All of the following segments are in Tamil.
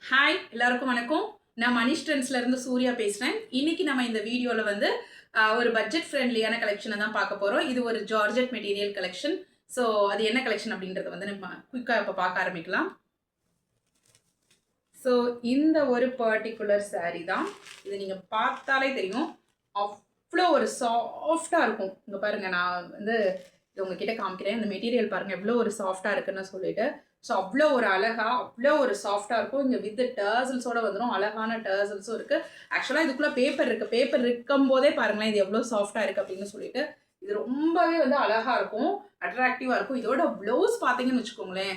ஹாய் எல்லாருக்கும் வணக்கம். நான் மனிஷ் ட்ரெண்ட்ஸ்ல இருந்து சூர்யா பேசுறேன். இன்னைக்கு நம்ம இந்த வீடியோல வந்து ஒரு பட்ஜெட் ஃப்ரெண்ட்லியான கலெக்ஷனை தான் பார்க்க போறோம். இது ஒரு ஜார்ஜெட் மெட்டீரியல் கலெக்ஷன். ஸோ அது என்ன கலெக்ஷன் அப்படின்றத வந்து நம்ம குயிக்காக இப்போ பார்க்க ஆரம்பிக்கலாம். ஸோ இந்த ஒரு பர்டிகுலர் saree தான். இது நீங்கள் பார்த்தாலே தெரியும், அவ்வளோ ஒரு சாஃப்டாக இருக்கும். இங்கே பாருங்கள், நான் வந்து இது உங்ககிட்ட காமிக்கிறேன். இந்த மெட்டீரியல் பாருங்கள் எவ்வளோ ஒரு சாஃப்டாக இருக்குன்னு சொல்லிட்டு. ஸோ அவ்வளோ ஒரு அழகாக அவ்வளோ ஒரு சாஃப்டாக இருக்கும். இங்கே வித் டர்சல்ஸோடு வந்துடும். அழகான டர்சல்ஸும் இருக்குது. ஆக்சுவலாக இதுக்குள்ளே பேப்பர் இருக்குது. பேப்பர் இருக்கும் போதே பாருங்களேன் இது எவ்வளோ சாஃப்டாக இருக்குது அப்படின்னு சொல்லிட்டு. இது ரொம்பவே வந்து அழகாக இருக்கும், அட்ராக்டிவாக இருக்கும். இதோட ப்ளவுஸ் பார்த்தீங்கன்னு வச்சுக்கோங்களேன்,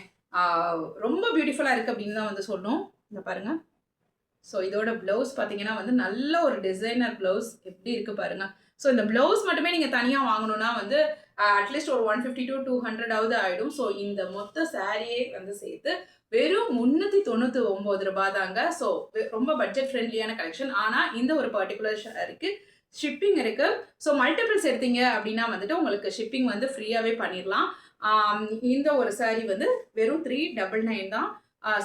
ரொம்ப பியூட்டிஃபுல்லாக இருக்குது அப்படின்னு தான் வந்து சொல்லணும். இந்த பாருங்கள். ஸோ இதோட ப்ளவுஸ் பார்த்தீங்கன்னா வந்து நல்ல ஒரு டிசைனர் ப்ளவுஸ் எப்படி இருக்குது பாருங்கள். ஸோ இந்த ப்ளவுஸ் மட்டுமே நீங்கள் தனியாக வாங்கணுன்னா வந்து அட்லீஸ்ட் ஒரு 150 to 200 ஆகிடும். ஸோ இந்த மொத்த சாரியே வந்து சேர்த்து வெறும் 399 ரூபாய் தாங்க. ஸோ ரொம்ப பட்ஜெட் ஃப்ரெண்ட்லியான கலெக்ஷன். ஆனால் இந்த ஒரு பர்டிகுலர் சாரிக்கு ஷிப்பிங் இருக்குது. ஸோ மல்டிபிள்ஸ் எடுத்தீங்க அப்படின்னா வந்துட்டு உங்களுக்கு ஷிப்பிங் வந்து ஃப்ரீயாகவே பண்ணிடலாம். இந்த ஒரு சாரி வந்து வெறும் 399 தான்.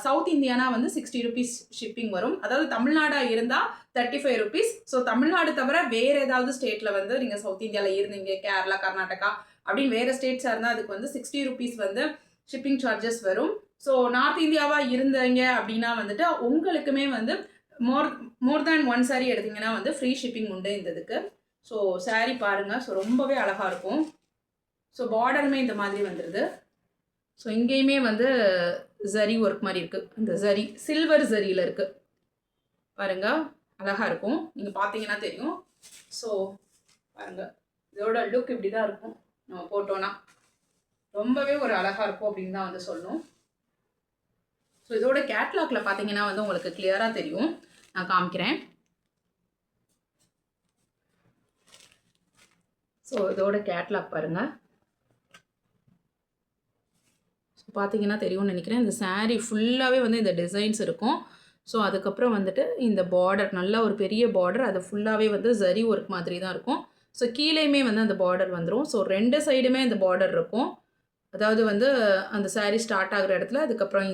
சவுத் இந்தியானா வந்து 60 ருபீஸ் ஷிப்பிங் வரும். அதாவது தமிழ்நாடாக இருந்தால் 35 ருபீஸ். ஸோ தமிழ்நாடு தவிர வேறு ஏதாவது ஸ்டேட்டில் வந்து நீங்கள் சவுத் இந்தியாவில் இருந்தீங்க, கேரளா, கர்நாடகா அப்படின்னு வேறு ஸ்டேட்ஸாக இருந்தால் அதுக்கு வந்து 60 ருபீஸ் வந்து ஷிப்பிங் சார்ஜஸ் வரும். ஸோ நார்த் இந்தியாவாக இருந்தீங்க அப்படின்னா வந்துட்டு உங்களுக்குமே வந்து மோர் தேன் ஒன் சாரி எடுத்தீங்கன்னா வந்து ஃப்ரீ ஷிப்பிங் உண்டு இந்த இதுக்கு. ஸோ சாரி பாருங்கள். ஸோ ரொம்பவே அழகாக இருக்கும். ஸோ பார்டருமே இந்த மாதிரி வந்துடுது. ஸோ இங்கேயுமே வந்து ஜரி ஒர்க் மாதிரி இருக்குது. அந்த ஜரி சில்வர் ஜரியில் இருக்குது பாருங்கள், அழகாக இருக்கும். நீங்கள் பார்த்தீங்கன்னா தெரியும். ஸோ பாருங்கள், இதோட லுக் இப்படி தான் இருக்கும். நம்ம போட்டோன்னா ரொம்பவே ஒரு அழகாக இருக்கும் அப்படின்னு தான் வந்து சொல்லணும். ஸோ இதோட கேட்லாகில் பார்த்தீங்கன்னா வந்து உங்களுக்கு கிளியராக தெரியும். நான் காமிக்கிறேன். ஸோ இதோட கேட்லாக் பாருங்கள். பார்த்தீங்கன்னா தெரியும்னு நினைக்கிறேன். இந்த சாரீ ஃபுல்லாகவே வந்து இந்த டிசைன்ஸ் இருக்கும். ஸோ அதுக்கப்புறம் வந்துட்டு இந்த பார்டர் நல்ல ஒரு பெரிய பார்டர், அது ஃபுல்லாகவே வந்து ஜரி ஒர்க் மாதிரி தான் இருக்கும். ஸோ கீழேயுமே வந்து அந்த பார்டர் வந்துடும். ஸோ ரெண்டு சைடுமே இந்த பார்டர் இருக்கும். அதாவது வந்து அந்த சாரீ ஸ்டார்ட் ஆகிற இடத்துல அதுக்கப்புறம்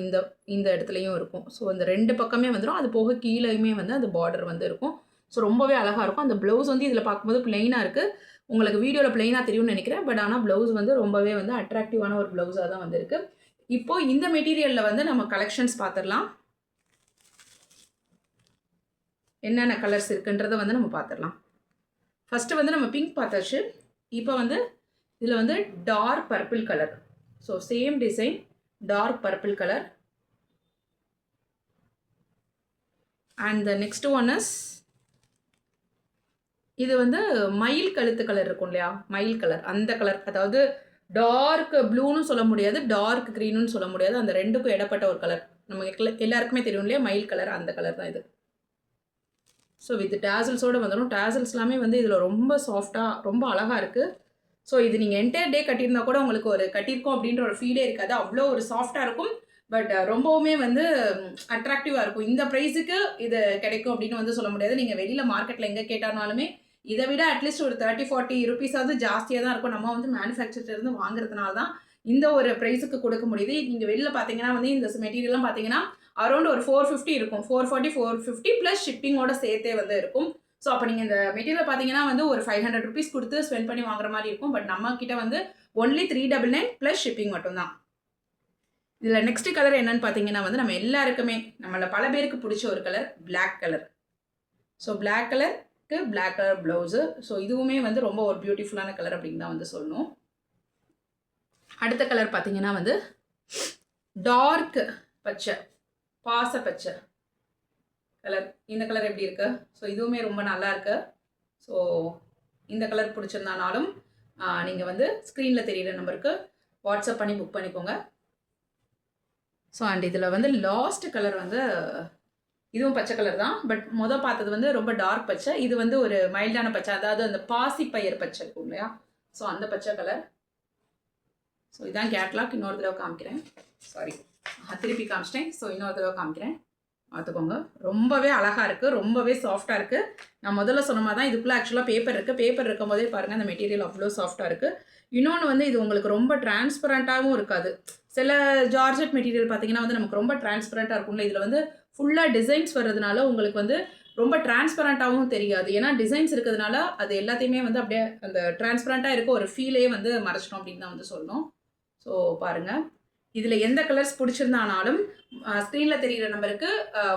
இந்த இடத்துலையும் இருக்கும். ஸோ அந்த ரெண்டு பக்கமே வந்துடும். அது போக கீழேயுமே வந்து அந்த பார்டர் வந்து இருக்கும். ஸோ ரொம்பவே அழகாக இருக்கும். அந்த ப்ளவுஸ் வந்து இதில் பார்க்கும்போது பிளெயினாக இருக்குது. உங்களுக்கு வீடியோவில் பிளெயினாக தெரியும்னு நினைக்கிறேன். பட் ஆனால் ப்ளவுஸ் வந்து ரொம்பவே வந்து அட்ராக்டிவான ஒரு ப்ளவுஸாக தான் வந்துருக்கு. இப்போது இந்த மெட்டீரியலில் வந்து நம்ம கலெக்ஷன்ஸ் பார்த்துடலாம். என்னென்ன கலர்ஸ் இருக்குன்றதை வந்து நம்ம பார்த்துடலாம். ஃபஸ்ட்டு வந்து நம்ம பிங்க் பார்த்தாச்சு. இப்போ வந்து இதில் வந்து dark purple colour. So same design, dark purple colour. And the next one is இது வந்து மயில் கழுத்து கலர் இருக்கும் இல்லையா, மயில் கலர், அந்த கலர். அதாவது டார்க் ப்ளூன்னு சொல்ல முடியாது, டார்க் க்ரீனுன்னு சொல்ல முடியாது. அந்த ரெண்டுக்கும் இடப்பட்ட ஒரு கலர். நமக்கு எல்லாருக்குமே தெரியும் இல்லையா, மயில் கலர், அந்த கலர் தான் இது. ஸோ வித் டேசல்ஸோடு வந்துடும். டேசல்ஸ் எல்லாமே வந்து இதில் ரொம்ப சாஃப்டாக ரொம்ப அழகாக இருக்குது. ஸோ இது நீங்கள் என்டையர் டே கட்டியிருந்தா கூட உங்களுக்கு ஒரு கட்டியிருக்கோம் அப்படின்ற ஒரு ஃபீலே இருக்காது. அவ்வளோ ஒரு சாஃப்டாக இருக்கும். பட் ரொம்பவுமே வந்து அட்ராக்டிவாக இருக்கும். இந்த ப்ரைஸுக்கு இது கிடைக்கும் அப்படின்னு வந்து சொல்ல முடியாது. நீங்கள் வெளியில் மார்க்கெட்டில் எங்கே கேட்டானாலுமே இதை விட அட்லீஸ்ட் ஒரு 30-40 ருபீஸாவது ஜாஸ்தியாக தான் இருக்கும். நம்ம வந்து மேனுஃபேக்சர்லேருந்து வாங்குறதுனால தான் இந்த ஒரு ப்ரைஸுக்கு கொடுக்க முடியுது. நீங்கள் வெளியில் பார்த்தீங்கன்னா வந்து இந்த மெட்டீரியல்லாம் பார்த்தீங்கன்னா அரௌண்ட் ஒரு 450 இருக்கும். 440, 450 ப்ளஸ் ஷிப்பிங்கோட சேர்த்தே வந்து இருக்கும். ஸோ அப்போ நீங்கள் இந்த மெட்டீரியல் பார்த்தீங்கன்னா வந்து ஒரு 500 ருபீஸ் கொடுத்து ஸ்பெண்ட் பண்ணி வாங்குற மாதிரி இருக்கும். பட் நம்ம கிட்ட வந்து ஒன்லி 399 ப்ளஸ் ஷிப்பிங் மட்டும்தான். இதில் நெக்ஸ்ட் கலர் என்னன்னு பார்த்தீங்கன்னா வந்து நம்ம எல்லாருக்குமே நம்மள பல பேருக்கு பிடிச்ச ஒரு colour, black colour. So black கலருக்கு பிளாக் கலர் ப்ளவுஸு. ஸோ இதுவுமே வந்து ரொம்ப ஒரு பியூட்டிஃபுல்லான கலர் அப்படின்னு தான் வந்து சொல்லணும். அடுத்த கலர் பார்த்தீங்கன்னா வந்து டார்க் பச்சை, பாச பச்சை கலர். இந்த கலர் எப்படி இருக்கு? ஸோ இதுவுமே ரொம்ப நல்லா இருக்கு. ஸோ இந்த கலர் பிடிச்சிருந்தானாலும் நீங்கள் வந்து ஸ்க்ரீனில் தெரியிற நம்பருக்கு வாட்ஸ்அப் பண்ணி புக் பண்ணிக்கோங்க. ஸோ அண்ட் இதில் வந்து லாஸ்ட் கலர் வந்து இதுவும் பச்சை கலர் தான். பட் பார்த்தது வந்து ரொம்ப டார்க் பச்சை. இது வந்து ஒரு மைல்டான பச்சை, அதாவது அந்த பாசி பயிர் பச்சை இருக்கும் இல்லையா, ஸோ அந்த பச்சை கலர். ஸோ இதான் கேட்லாக். இன்னொரு தடவை காமிக்கிறேன். சாரி, திருப்பி காமிச்சிட்டேன். ஸோ இன்னொரு தடவை காமிக்கிறேன். பார்த்துக்கோங்க. ரொம்பவே அழகாக இருக்குது, ரொம்பவே சாஃப்டாக இருக்குது. நான் முதல்ல சொன்ன மாதிரி தான் இதுக்குள்ளே ஆக்சுவலாக பேப்பர் இருக்குது. பேப்பர் இருக்கும் போதே பாருங்கள் அந்த மெட்டீரியல் அவ்வளோ சாஃப்டாக இருக்குது. இன்னொன்று வந்து இது உங்களுக்கு ரொம்ப டிரான்ஸ்பரண்ட்டாகவும் இருக்காது. சில ஜார்ஜெட் மெட்டீரியல் பார்த்தீங்கன்னா வந்து நமக்கு ரொம்ப டிரான்ஸ்பரண்ட்டாக இருக்கும்ல, இதில் வந்து ஃபுல்லாக டிசைன்ஸ் வர்றதுனால உங்களுக்கு வந்து ரொம்ப டிரான்ஸ்பரண்ட்டாகவும் தெரியாது. ஏன்னா டிசைன்ஸ் இருக்கிறதுனால அது எல்லாத்தையுமே வந்து அப்படியே அந்த டிரான்ஸ்பரண்ட்டாக இருக்க ஒரு ஃபீலே வந்து மறைச்சிடும் அப்படின்னு தான் வந்து சொல்லணும். ஸோ பாருங்கள், இதில் எந்த கலர்ஸ் பிடிச்சிருந்தானாலும் ஸ்க்ரீனில் தெரிகிற நம்பருக்கு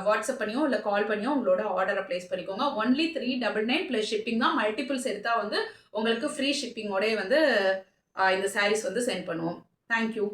வாட்ஸ்அப் பண்ணியோ இல்லை கால் பண்ணியோ உங்களோட ஆர்டரை ப்ளேஸ் பண்ணிக்கோங்க. ஒன்லி 399 ப்ளஸ் ஷிப்பிங் தான். மல்டிபிள்ஸ் எடுத்தால் வந்து உங்களுக்கு ஃப்ரீ ஷிப்பிங்கோடய வந்து இந்த சாரீஸ் வந்து சென்ட் பண்ணுவோம். தேங்க்யூ.